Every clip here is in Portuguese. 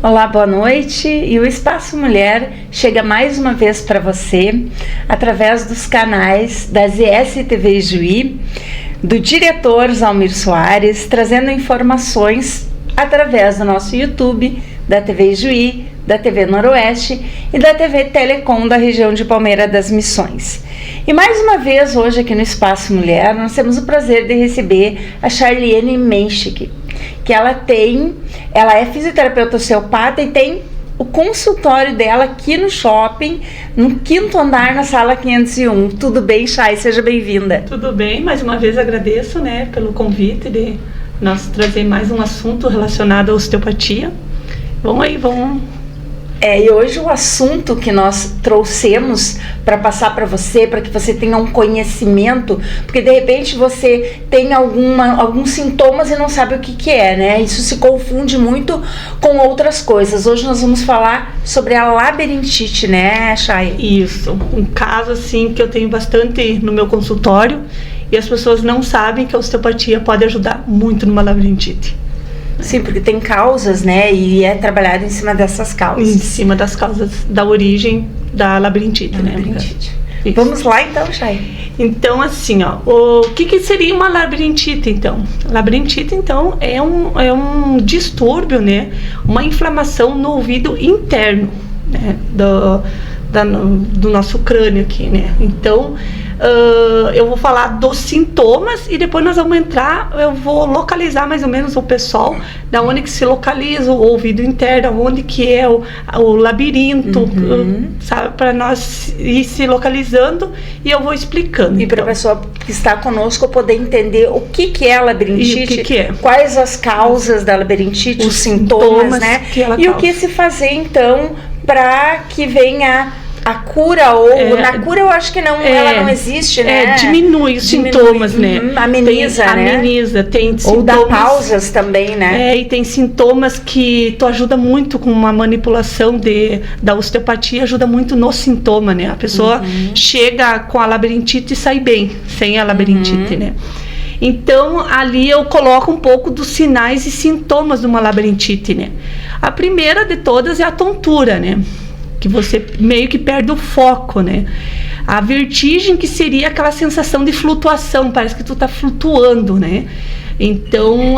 Olá, boa noite, e o Espaço Mulher chega mais uma vez para você através dos canais da ZS TV Juí, do diretor Zalmir Soares, trazendo informações através do nosso YouTube, da TV Juí, da TV Noroeste e da TV Telecom da região de Palmeira das Missões. E mais uma vez hoje aqui no Espaço Mulher nós temos o prazer de receber a Charliene Menchik, que ela é fisioterapeuta osteopata e tem o consultório dela aqui no shopping, no 5º andar, na sala 501. Tudo bem, Chay? Seja bem-vinda. Tudo bem, mais uma vez agradeço, pelo convite de nós trazer mais um assunto relacionado à osteopatia. Vamos. E hoje o assunto que nós trouxemos para passar para você, para que você tenha um conhecimento, porque de repente você tem alguns sintomas e não sabe o que é, né? Isso se confunde muito com outras coisas. Hoje nós vamos falar sobre a labirintite, né, Chay? Isso, um caso assim que eu tenho bastante no meu consultório e as pessoas não sabem que a osteopatia pode ajudar muito numa labirintite. Sim, porque tem causas, né? E é trabalhado em cima dessas causas. Em cima das causas da origem da labirintite, labirintite. Vamos lá então, Chay. Então, assim, o que seria uma labirintite, então? Labirintite, então, é um distúrbio, né? Uma inflamação no ouvido interno, né? Do nosso crânio aqui, né? Então, eu vou falar dos sintomas e depois nós vamos eu vou localizar mais ou menos o pessoal, da onde que se localiza o ouvido interno, onde que é o labirinto, sabe, para nós ir se localizando e eu vou explicando. E para a pessoa que está conosco poder entender o que é a labirintite, e o que é. Quais as causas da labirintite, os sintomas, né? E o que se fazer então para que venha a cura, ou na cura eu acho que não, ela não existe, né? Diminui os sintomas, né? Ameniza, né? Ameniza, tem sintomas. Ou dá pausas também, né? E tem sintomas que tu ajuda muito com uma manipulação da osteopatia, ajuda muito no sintoma, né? A pessoa chega com a labirintite e sai bem, sem a labirintite, né? Então, ali eu coloco um pouco dos sinais e sintomas de uma labirintite, né? A primeira de todas é a tontura, né? Que você meio que perde o foco, né? A vertigem, que seria aquela sensação de flutuação, parece que tu tá flutuando, né? Então,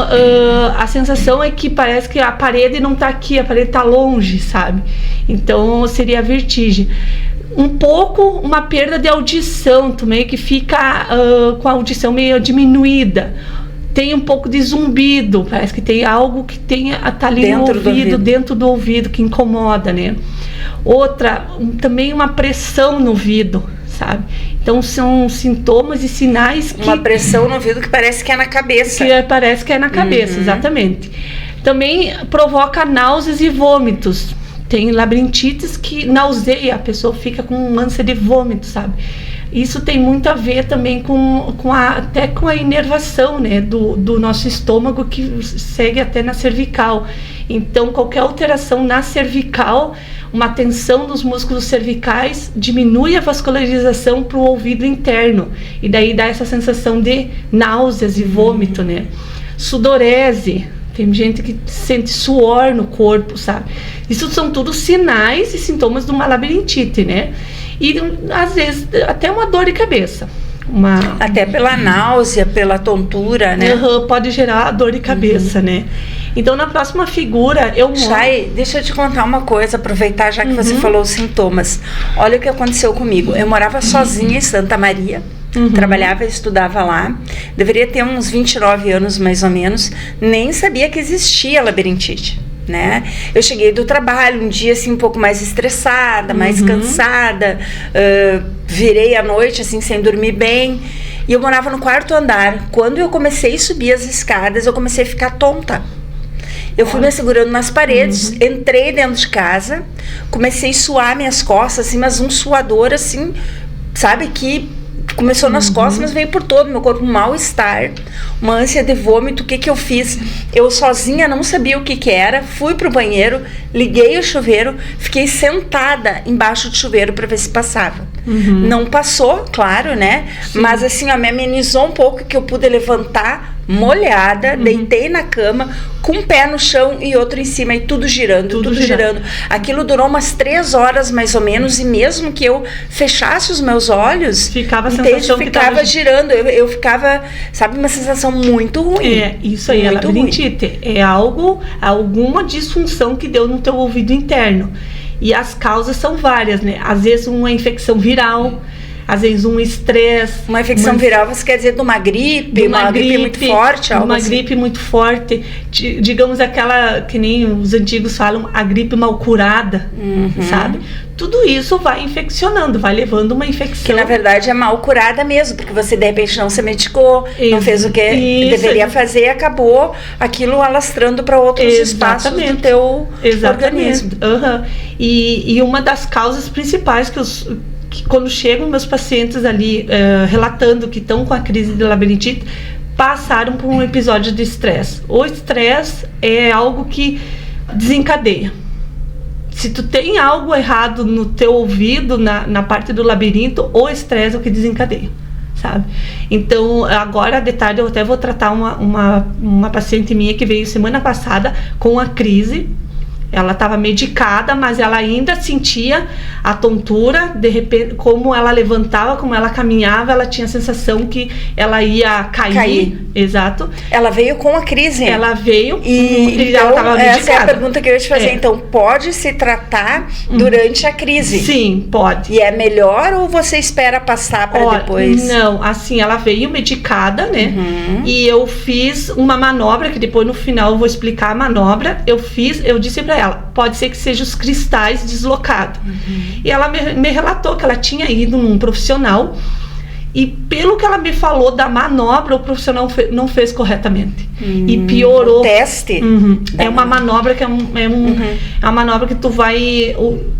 a sensação é que parece que a parede não tá aqui, a parede tá longe, sabe? Então, seria a vertigem. Um pouco uma perda de audição, tu meio que fica com a audição meio diminuída. Tem um pouco de zumbido, parece que tem algo que tá ali dentro do ouvido, que incomoda, né? Outra, também uma pressão no ouvido, sabe? Então são sintomas e sinais que... Uma pressão no ouvido que parece que é na cabeça. Que parece que é na cabeça, exatamente. Também provoca náuseas e vômitos. Tem labirintites que nauseia, a pessoa fica com ânsia de vômito, sabe? Isso tem muito a ver também até com a inervação, né, do nosso estômago, que segue até na cervical. Então, qualquer alteração na cervical, uma tensão nos músculos cervicais, diminui a vascularização para o ouvido interno. E daí dá essa sensação de náuseas e vômito, né? Sudorese. Tem gente que sente suor no corpo, sabe? Isso são tudo sinais e sintomas de uma labirintite, né? E às vezes até uma dor de cabeça. Até pela náusea, pela tontura, né? Pode gerar dor de cabeça, né? Então, na próxima figura, Chay, deixa eu te contar uma coisa, aproveitar já que você falou os sintomas. Olha o que aconteceu comigo. Eu morava sozinha em Santa Maria. Trabalhava e estudava lá, deveria ter uns 29 anos mais ou menos, nem sabia que existia labirintite, né? Eu cheguei do trabalho um dia assim um pouco mais estressada, mais cansada, virei à noite assim sem dormir bem, e eu morava no 4º andar. Quando eu comecei a subir as escadas, eu comecei a ficar tonta. Eu fui me segurando nas paredes, entrei dentro de casa, comecei a suar minhas costas, assim, mas um suador, assim, sabe, que começou nas costas, mas veio por todo meu corpo, um mal-estar, uma ânsia de vômito. O que eu fiz? Eu sozinha não sabia o que era, fui pro banheiro, liguei o chuveiro, fiquei sentada embaixo do chuveiro para ver se passava. Não passou, claro, né? Sim. Mas assim, ó, me amenizou um pouco, que eu pude levantar molhada, deitei na cama, com um pé no chão e outro em cima, e tudo girando, tudo girando. Aquilo durou umas 3 horas, mais ou menos, e mesmo que eu fechasse os meus olhos, ficava a sensação que ficava girando, eu ficava, sabe, uma sensação muito ruim. É, isso aí, a labirintite é alguma disfunção que deu no teu ouvido interno. E as causas são várias, né? Às vezes uma infecção viral, às vezes um estresse. Uma infecção viral, você quer dizer de uma gripe? Uma gripe muito forte? Uma gripe muito forte. Digamos aquela, que nem os antigos falam, a gripe mal curada, sabe? Tudo isso vai infeccionando, vai levando uma infecção. Que na verdade é mal curada mesmo, porque você de repente não se medicou, não fez o que deveria fazer, acabou aquilo alastrando para outros espaços do teu organismo. E uma das causas principais que quando chegam meus pacientes ali relatando que estão com a crise de labirintite, passaram por um episódio de estresse. O estresse é algo que desencadeia. Se tu tem algo errado no teu ouvido, na parte do labirinto, o estresse é o que desencadeia, sabe? Então, agora, de tarde, eu até vou tratar uma paciente minha que veio semana passada com a crise. Ela estava medicada, mas ela ainda sentia a tontura. De repente, como ela levantava, como ela caminhava, ela tinha a sensação que ela ia cair. Exato. Ela veio com a crise. Ela veio e então, ela estava medicada. Essa é a pergunta que eu ia te fazer. Então, pode se tratar durante a crise? Sim, pode. E é melhor ou você espera passar para depois? Não, assim, ela veio medicada, né? E eu fiz uma manobra, que depois no final eu vou explicar a manobra. Eu disse para ela, pode ser que sejam os cristais deslocados. E ela me relatou que ela tinha ido num profissional e pelo que ela me falou da manobra, o profissional não fez corretamente. E piorou. O teste? É uma manobra que é uma manobra que tu vai...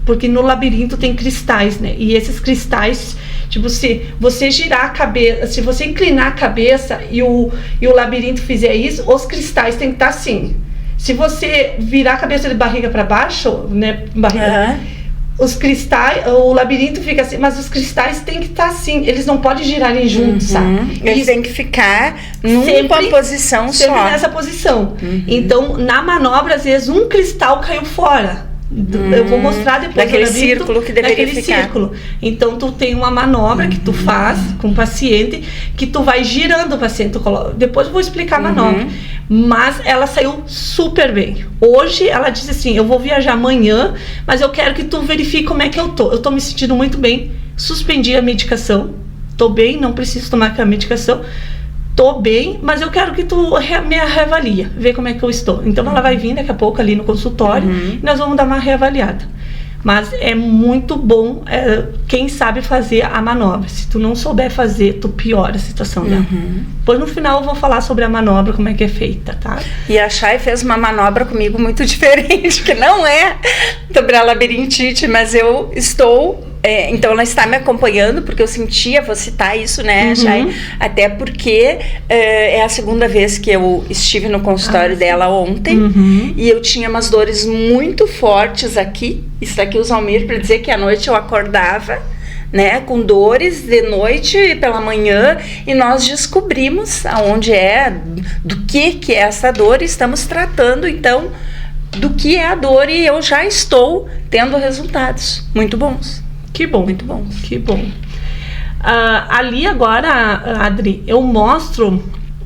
Porque no labirinto tem cristais, né? E esses cristais, tipo, se você girar a cabeça, se você inclinar a cabeça e o labirinto fizer isso, os cristais têm que estar assim. Se você virar a cabeça de barriga para baixo, né, os cristais, o labirinto fica assim, mas os cristais têm que estar assim, eles não podem girarem juntos, sabe? Eles têm que ficar numa posição só. Sempre nessa posição. Então, na manobra, às vezes, um cristal caiu fora. Eu vou mostrar depois. Daquele círculo que deveria ficar. Círculo. Então, tu tem uma manobra que tu faz com o paciente, que tu vai girando o paciente. Depois eu vou explicar a manobra. Mas ela saiu super bem. Hoje, ela disse assim, eu vou viajar amanhã, mas eu quero que tu verifique como é que eu tô. Eu tô me sentindo muito bem. Suspendi a medicação. Tô bem, não preciso tomar aquela medicação. Tô bem, mas eu quero que tu me reavalia, ver como é que eu estou. Então ela vai vir daqui a pouco ali no consultório e nós vamos dar uma reavaliada. Mas é muito bom quem sabe fazer a manobra. Se tu não souber fazer, tu piora a situação dela. Depois no final eu vou falar sobre a manobra, como é que é feita, tá? E a Chay fez uma manobra comigo muito diferente, que não é sobre a labirintite, mas eu estou... então ela está me acompanhando, porque eu sentia, vou citar isso, né, Chay? Até porque é a segunda vez que eu estive no consultório dela ontem, e eu tinha umas dores muito fortes aqui. Está aqui o Zalmir para dizer que à noite eu acordava, né, com dores de noite e pela manhã, e nós descobrimos aonde do que é essa dor, e estamos tratando, então, do que é a dor, e eu já estou tendo resultados muito bons. Que bom, muito bom, que bom. Ali agora, Adri, eu mostro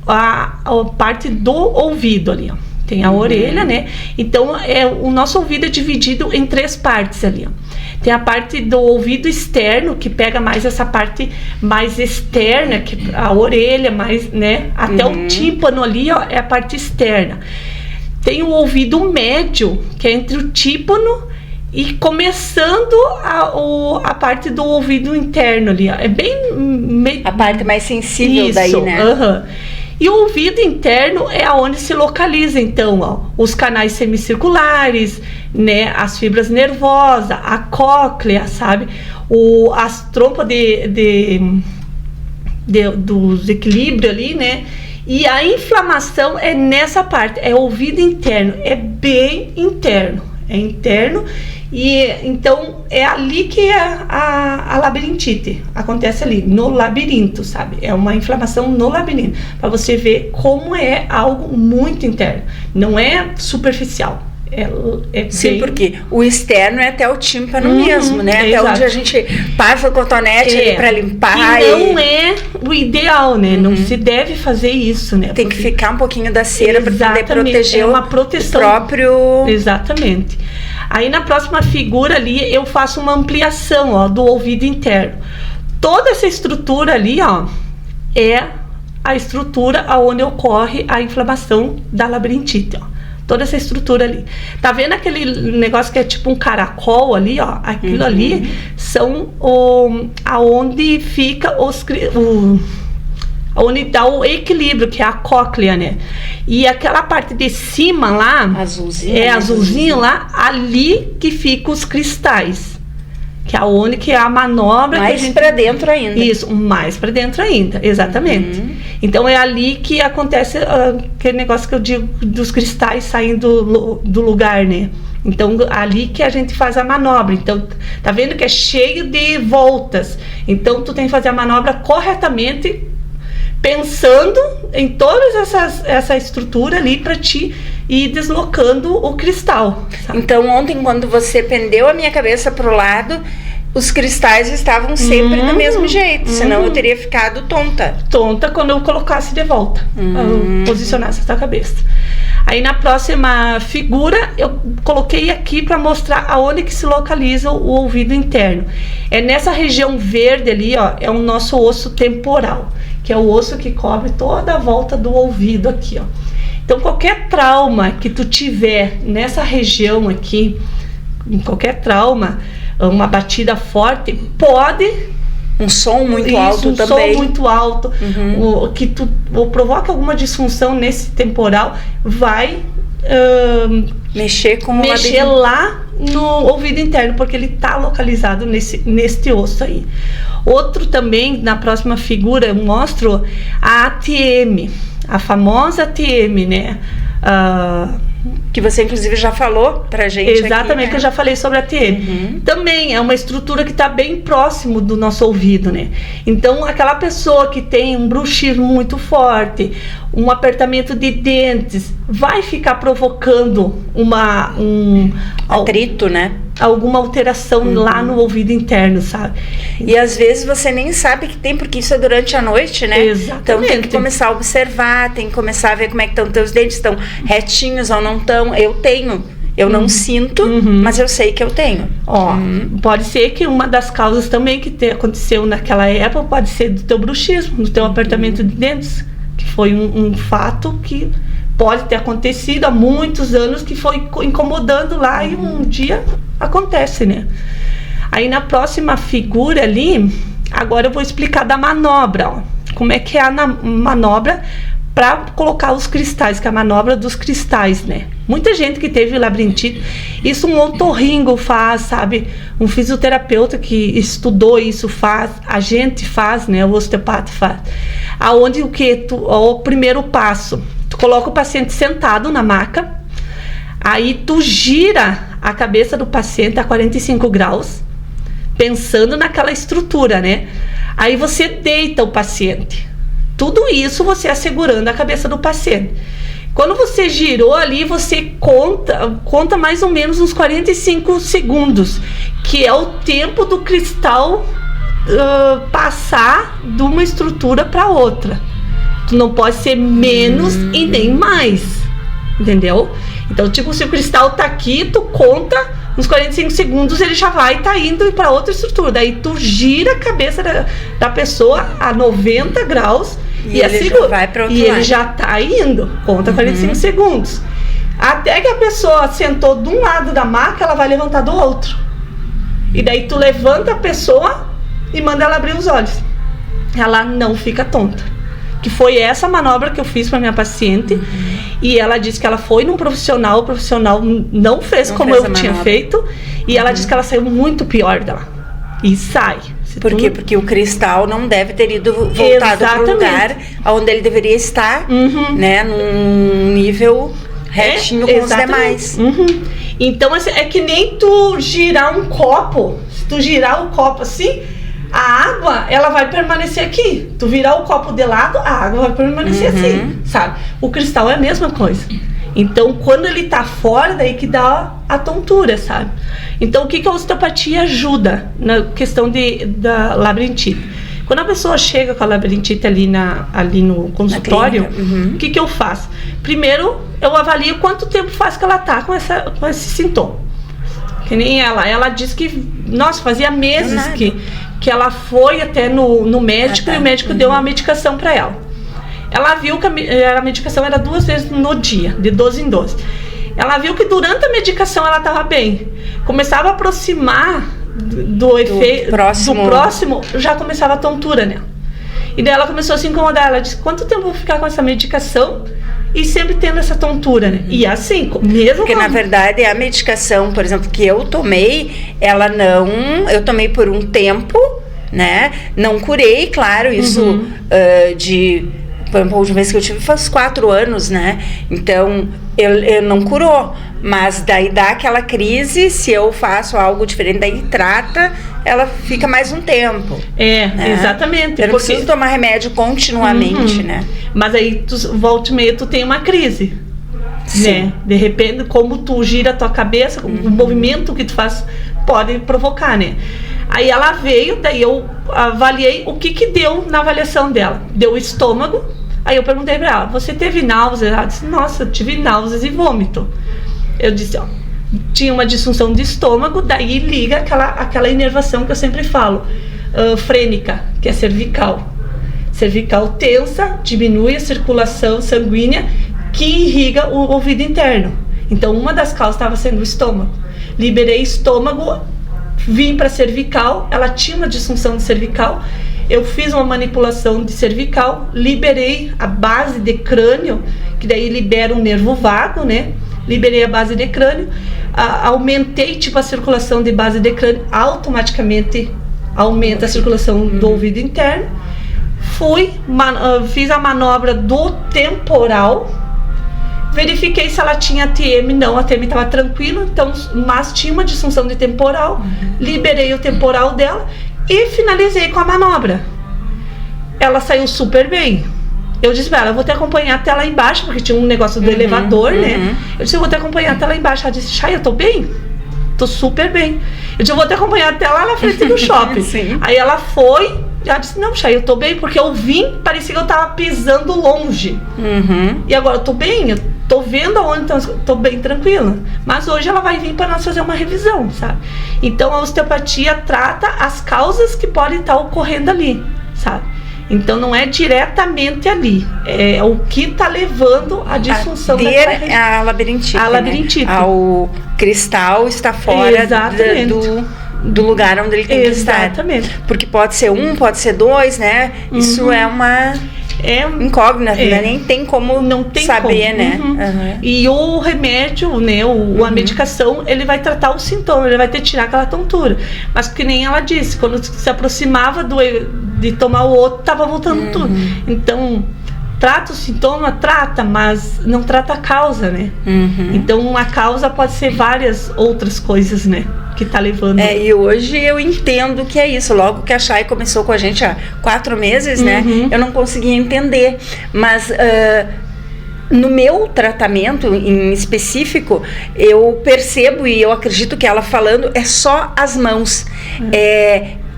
a parte do ouvido ali, ó. Tem a orelha, né? Então, o nosso ouvido é dividido em 3 partes ali, ó. Tem a parte do ouvido externo, que pega mais essa parte mais externa, que a orelha, mais, né? Até o tímpano ali, ó, é a parte externa. Tem o ouvido médio, que é entre o tímpano e começando a parte do ouvido interno ali, ó. É bem... A parte mais sensível daí, né? E o ouvido interno é onde se localiza, então, ó, os canais semicirculares, né, as fibras nervosas, a cóclea, sabe? As trompas dos equilíbrios ali, né? E a inflamação é nessa parte, é ouvido interno, é bem interno, é interno. E então é ali que é a labirintite acontece, ali no labirinto, sabe? É uma inflamação no labirinto, para você ver como é algo muito interno, não é superficial. Sim, porque o externo é até o tímpano mesmo, né? Até exato. Onde a gente passa o cotonete para limpar. E não é o ideal, né? Não se deve fazer isso, né? Tem que ficar um pouquinho da cera para poder proteger uma proteção o próprio... Exatamente. Aí na próxima figura ali eu faço uma ampliação, ó, do ouvido interno. Toda essa estrutura ali, ó, é a estrutura aonde ocorre a inflamação da labirintite, ó. Toda essa estrutura ali. Tá vendo aquele negócio que é tipo um caracol ali, ó? Aquilo ali são aonde fica onde dá o equilíbrio, que é a cóclea, né? E aquela parte de cima lá, azulzinho lá, ali que ficam os cristais. Que é onde que é a manobra. Mais para dentro ainda. Isso, mais para dentro ainda, exatamente. Então é ali que acontece aquele negócio que eu digo dos cristais saindo do lugar, né? Então ali que a gente faz a manobra. Então tá vendo que é cheio de voltas. Então tu tem que fazer a manobra corretamente, pensando em toda essa estrutura ali para ti ir deslocando o cristal, sabe? Então ontem, quando você pendeu a minha cabeça pro lado, os cristais estavam sempre do mesmo jeito, senão eu teria ficado tonta quando eu colocasse de volta, eu posicionasse a cabeça. Aí na próxima figura eu coloquei aqui para mostrar aonde que se localiza o ouvido interno. É nessa região verde ali, ó, é o nosso osso temporal, que é o osso que cobre toda a volta do ouvido aqui, ó. Então qualquer trauma que tu tiver nessa região aqui, qualquer trauma, uma batida forte, pode... Um som muito alto também. Um som muito alto, ou provoca alguma disfunção nesse temporal, vai mexer lá no ouvido interno, porque ele está localizado neste osso aí. Outro também, na próxima figura, eu mostro a ATM, a famosa ATM, né? Que você inclusive já falou pra gente. Exatamente, aqui, né? Que eu já falei sobre a ATM. Também é uma estrutura que está bem próximo do nosso ouvido, né? Então aquela pessoa que tem um bruxismo muito forte, um apertamento de dentes, vai ficar provocando um atrito, né? Alguma alteração lá no ouvido interno, sabe? E às vezes você nem sabe que tem, porque isso é durante a noite, né? Exatamente. Então tem que começar a observar, tem que começar a ver como é que estão teus dentes, estão retinhos ou não estão. Eu não sinto, mas eu sei que eu tenho. Ó, pode ser que uma das causas também que aconteceu naquela época pode ser do teu bruxismo, do teu apertamento de dentes, que foi um fato que pode ter acontecido há muitos anos, que foi incomodando lá e um dia acontece, né? Aí na próxima figura ali, agora eu vou explicar da manobra, ó. Como é que é a manobra para colocar os cristais, que é a manobra dos cristais, né? Muita gente que teve labirintite, isso um otorringo faz, sabe? Um fisioterapeuta que estudou isso faz, a gente faz, né? O osteopata faz. Aonde o primeiro passo, tu coloca o paciente sentado na maca, aí tu gira a cabeça do paciente a 45 graus, pensando naquela estrutura, né? Aí você deita o paciente. Tudo isso você assegurando a cabeça do paciente. Quando você girou ali, você conta mais ou menos uns 45 segundos, que é o tempo do cristal passar de uma estrutura para outra. Tu não pode ser menos e nem mais, entendeu? Então, tipo, se o cristal tá aqui, tu conta uns 45 segundos, ele já vai tá indo para outra estrutura. Daí tu gira a cabeça da pessoa a 90 graus e ele já vai para outro lado. Ele já tá indo, conta 45 segundos. Até que a pessoa sentou de um lado da maca, ela vai levantar do outro. E daí tu levanta a pessoa e manda ela abrir os olhos. Ela não fica tonta. Que foi essa manobra que eu fiz para minha paciente. E ela disse que ela foi num profissional, o profissional não fez como eu tinha feito. E ela disse que ela saiu muito pior dela. E sai. Por quê? Porque o cristal não deve ter ido voltado para o lugar onde ele deveria estar, né? Num nível retinho com os demais. Então, assim, é que nem tu girar um copo. Se tu girar o copo assim, a água, ela vai permanecer aqui. Tu virar o copo de lado, a água vai permanecer assim, sabe? O cristal é a mesma coisa. Então, quando ele tá fora, daí que dá a tontura, sabe? Então, o que a osteopatia ajuda na questão da labirintite? Quando a pessoa chega com a labirintite ali no consultório, o que eu faço? Primeiro, eu avalio quanto tempo faz que ela tá com esse sintoma. Que nem ela disse que, nossa, fazia meses que ela foi até no médico e o médico deu uma medicação para ela. Ela viu que a medicação era 2 vezes no dia, de 12 em 12. Ela viu que durante a medicação ela estava bem. Começava a aproximar do efeito próximo, já começava a tontura nela. E daí ela começou a se incomodar. Ela disse, quanto tempo eu vou ficar com essa medicação e sempre tendo essa tontura, né? E assim, mesmo porque na verdade a medicação, por exemplo, que eu tomei, eu tomei por um tempo, né? Não curei, claro, isso por exemplo, a última vez que eu tive faz 4 anos, né? Então, eu não curou. Mas daí dá aquela crise, se eu faço algo diferente, daí trata, ela fica mais um tempo. Né? Exatamente. Eu não preciso tomar remédio continuamente, né? Mas aí, volta e meia, tu tem uma crise. Né? De repente, como tu gira a tua cabeça, o movimento que tu faz pode provocar, né? Aí ela veio, daí eu avaliei o que deu na avaliação dela. Deu o estômago. Aí eu perguntei pra ela, você teve náuseas? Ela disse, nossa, eu tive náuseas e vômito. Eu disse, tinha uma disfunção de estômago, daí liga aquela inervação que eu sempre falo, frênica, que é cervical. Cervical tensa, diminui a circulação sanguínea, que irriga o ouvido interno. Então, uma das causas estava sendo o estômago. Liberei estômago, vim para cervical, ela tinha uma disfunção de cervical, eu fiz uma manipulação de cervical, liberei a base de crânio, que daí libera um nervo vago, né? Liberei a base de crânio, aumentei a circulação de base de crânio, automaticamente aumenta a circulação do ouvido interno. Fiz a manobra do temporal, verifiquei se ela tinha TM, não, a TM estava tranquila, então, mas tinha uma disfunção de temporal, liberei o temporal dela e finalizei com a manobra. Ela saiu super bem. Eu disse pra ela, eu vou te acompanhar até lá embaixo, porque tinha um negócio do elevador, né? Eu disse, eu vou te acompanhar até lá embaixo. Ela disse, Chay, eu tô bem? Tô super bem. Eu disse, eu vou te acompanhar até lá na frente do shopping. Aí ela foi, ela disse, não, Chay, eu tô bem, porque eu vim, parecia que eu tava pisando longe. E agora eu tô bem, eu tô vendo aonde, então tô bem tranquila. Mas hoje ela vai vir para nós fazer uma revisão, sabe? Então a osteopatia trata as causas que podem estar ocorrendo ali, sabe? Então não é diretamente ali, é o que está levando a disfunção a labirintite. A labirintite. Né? O cristal está fora do lugar onde ele tem que estar. Exatamente. Porque pode ser pode ser 2, né? Isso é uma incógnita, né? Nem tem como saber, né? E o remédio, né? A medicação, ele vai tratar o sintoma, ele vai te tirar aquela tontura. Mas que nem ela disse, quando se aproximava de tomar o outro, tava voltando tudo. Então, trata o sintoma, mas não trata a causa, né? Então, a causa pode ser várias outras coisas, né? Que tá levando. E hoje eu entendo que é isso. Logo que a Chay começou com a gente há 4 meses, né? Eu não conseguia entender. Mas no meu tratamento em específico, eu percebo e eu acredito que ela falando é só as mãos.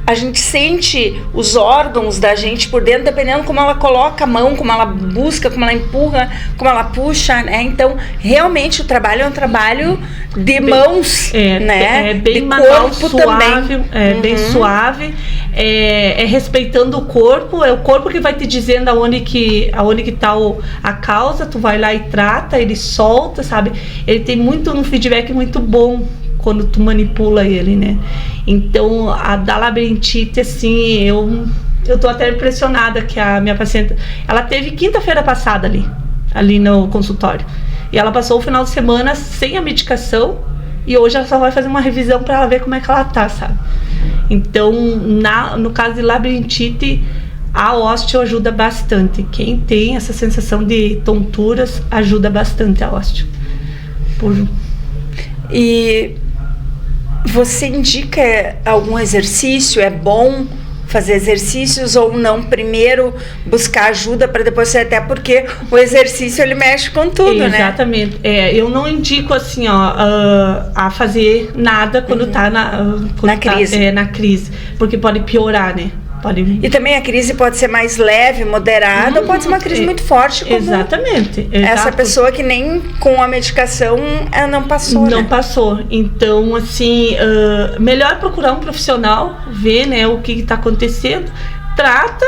A gente sente os órgãos da gente por dentro, dependendo como ela coloca a mão, como ela busca, como ela empurra, como ela puxa, né? Então, realmente, o trabalho é um trabalho de mãos, né? É bem de manual, corpo suave, também. Bem suave, respeitando o corpo, é o corpo que vai te dizendo aonde que tá a causa, tu vai lá e trata, ele solta, sabe? Ele tem um feedback muito bom quando tu manipula ele, né? Então, a da labirintite, assim, Eu tô até impressionada que a minha paciente, ela teve quinta-feira passada ali no consultório. E ela passou o final de semana sem a medicação e hoje ela só vai fazer uma revisão para ela ver como é que ela tá, sabe? Então, no caso de labirintite, a osteo ajuda bastante. Quem tem essa sensação de tonturas, ajuda bastante a osteo. E você indica algum exercício? É bom fazer exercícios ou não? Primeiro buscar ajuda para depois ser, até porque o exercício ele mexe com tudo, né? Exatamente. Eu não indico assim, a fazer nada quando tá na crise. Na crise, porque pode piorar, né? E também a crise pode ser mais leve, moderada, ou pode ser uma crise muito forte, como exatamente. Essa pessoa que nem com a medicação ela não passou. Não passou. Então, assim, melhor procurar um profissional, ver, né, o que está acontecendo, trata.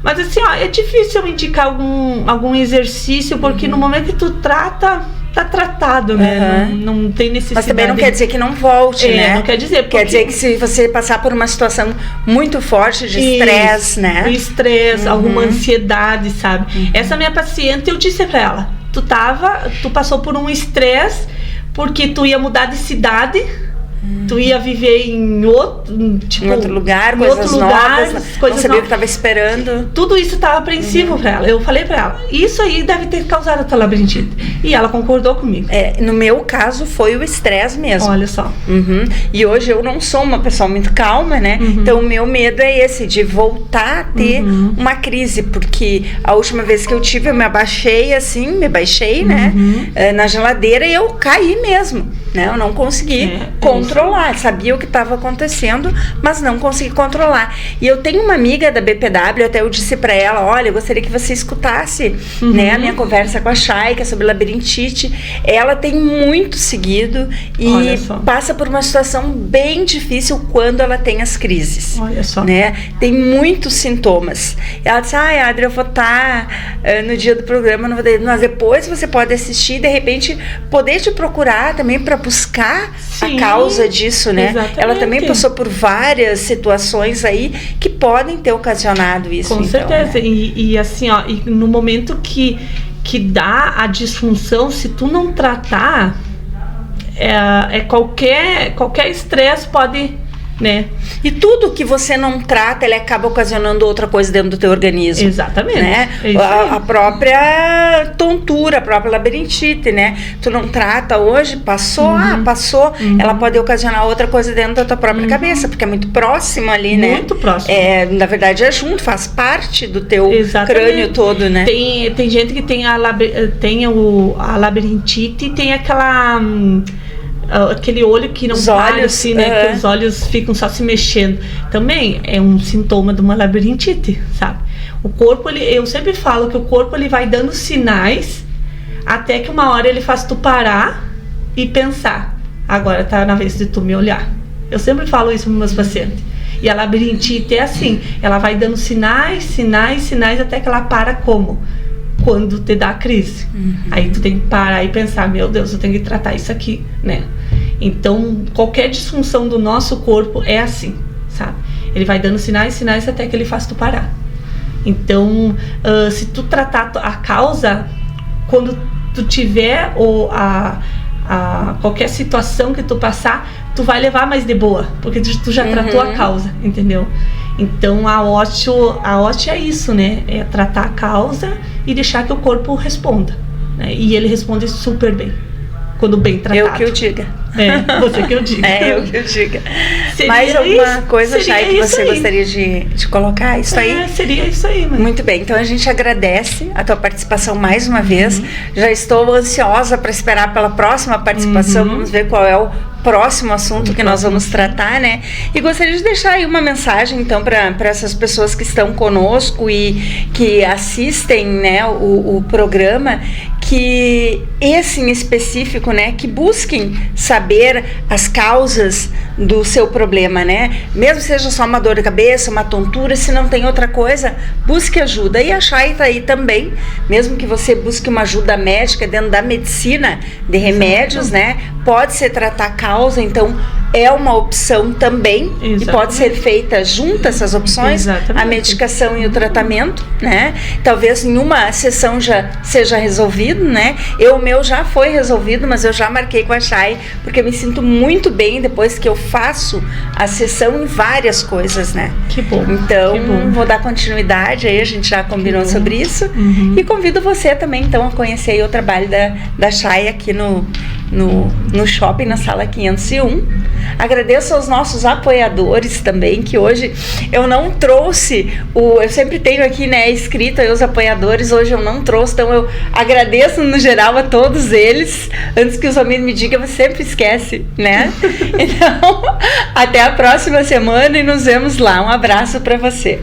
Mas assim, é difícil eu indicar algum exercício, porque no momento que tu trata, tá tratado, né? Não tem necessidade. Mas também não quer dizer que não volte, né? Não quer dizer. Quer dizer que se você passar por uma situação muito forte de estresse, né? O estresse, alguma ansiedade, sabe? Essa minha paciente, eu disse pra ela, tu passou por um estresse porque tu ia mudar de cidade, tu ia viver em outro lugar, coisas novas, não sabia o que estava esperando. Tudo isso estava apreensivo para ela. Eu falei para ela, isso aí deve ter causado a tua labirintite. E ela concordou comigo. No meu caso foi o estresse mesmo. Olha só. E hoje eu não sou uma pessoa muito calma, né? Então o meu medo é esse, de voltar a ter uma crise, porque a última vez que eu tive, eu me baixei, né? Na geladeira e eu caí mesmo, né? Eu não consegui controlar. Sabia o que estava acontecendo, mas não consegui controlar. E eu tenho uma amiga da BPW, até eu disse para ela, olha, eu gostaria que você escutasse, né, a minha conversa com a Chay, que é sobre labirintite. Ela tem muito seguido e passa por uma situação bem difícil quando ela tem as crises. Olha só. Né? Tem muitos sintomas. Ela disse, Adri, eu vou estar no dia do programa, não vou ter, mas depois você pode assistir e de repente poder te procurar também para buscar a causa disso, né? Exatamente. Ela também passou por várias situações aí que podem ter ocasionado isso. Com certeza. Né? E assim, e no momento que dá a disfunção, se tu não tratar, qualquer estresse pode, né? E tudo que você não trata, ele acaba ocasionando outra coisa dentro do teu organismo. Exatamente. Né? A própria tontura, a própria labirintite, né? Tu não trata hoje, passou, passou, ela pode ocasionar outra coisa dentro da tua própria cabeça, porque é muito próximo ali, né? Muito próximo. Na verdade é junto, faz parte do teu crânio todo, né? Tem gente que tem a labirintite e tem aquele olho que não para, assim, né? Que os olhos ficam só se mexendo. Também é um sintoma de uma labirintite, sabe? O corpo, eu sempre falo que o corpo ele vai dando sinais até que uma hora ele faz tu parar e pensar, agora tá na vez de tu me olhar. Eu sempre falo isso para meus pacientes. E a labirintite é assim, ela vai dando sinais até que ela para como? Quando te dá a crise. Aí tu tem que parar e pensar, meu Deus, eu tenho que tratar isso aqui, né? Então, qualquer disfunção do nosso corpo é assim, sabe? Ele vai dando sinais até que ele faz tu parar. Então, se tu tratar a causa, quando tu tiver qualquer situação que tu passar, tu vai levar mais de boa, porque tu já tratou a causa, entendeu? Então a osteo é isso, né? É tratar a causa e deixar que o corpo responda, né? E ele responde super bem, quando bem tratado. Eu que eu diga. Você que eu diga. Eu que eu diga. Mais alguma coisa, Chay, que você gostaria de colocar? Isso aí? Seria isso aí, mãe. Muito bem, então a gente agradece a tua participação mais uma vez. Já estou ansiosa para esperar pela próxima participação. Vamos ver qual é o próximo assunto que nós vamos tratar, né? E gostaria de deixar aí uma mensagem, então, para essas pessoas que estão conosco e que assistem, né, o programa, que esse em específico, né, que busquem saber as causas do seu problema, né? Mesmo que seja só uma dor de cabeça, uma tontura, se não tem outra coisa, busque ajuda. E a Chay tá aí também, mesmo que você busque uma ajuda médica dentro da medicina de remédios, né? pode ser tratar a causa, então é uma opção também. Exatamente. E pode ser feita junto essas opções. Exatamente. A medicação e o tratamento, né? Talvez em uma sessão já seja resolvido, né? O meu já foi resolvido, mas eu já marquei com a Chay, porque eu me sinto muito bem depois que eu faço a sessão em várias coisas, né? Que bom. Então, que bom. Vou dar continuidade aí, a gente já combinou sobre isso. E convido você também, então, a conhecer aí o trabalho da Chay aqui no shopping, na sala 501. Agradeço aos nossos apoiadores também, que hoje eu não trouxe, eu sempre tenho aqui, né, escrito aí os apoiadores, hoje eu não trouxe, então eu agradeço no geral a todos eles. Antes que os amigos me digam, você sempre esquece, né? Então, até a próxima semana e nos vemos lá. Um abraço para você.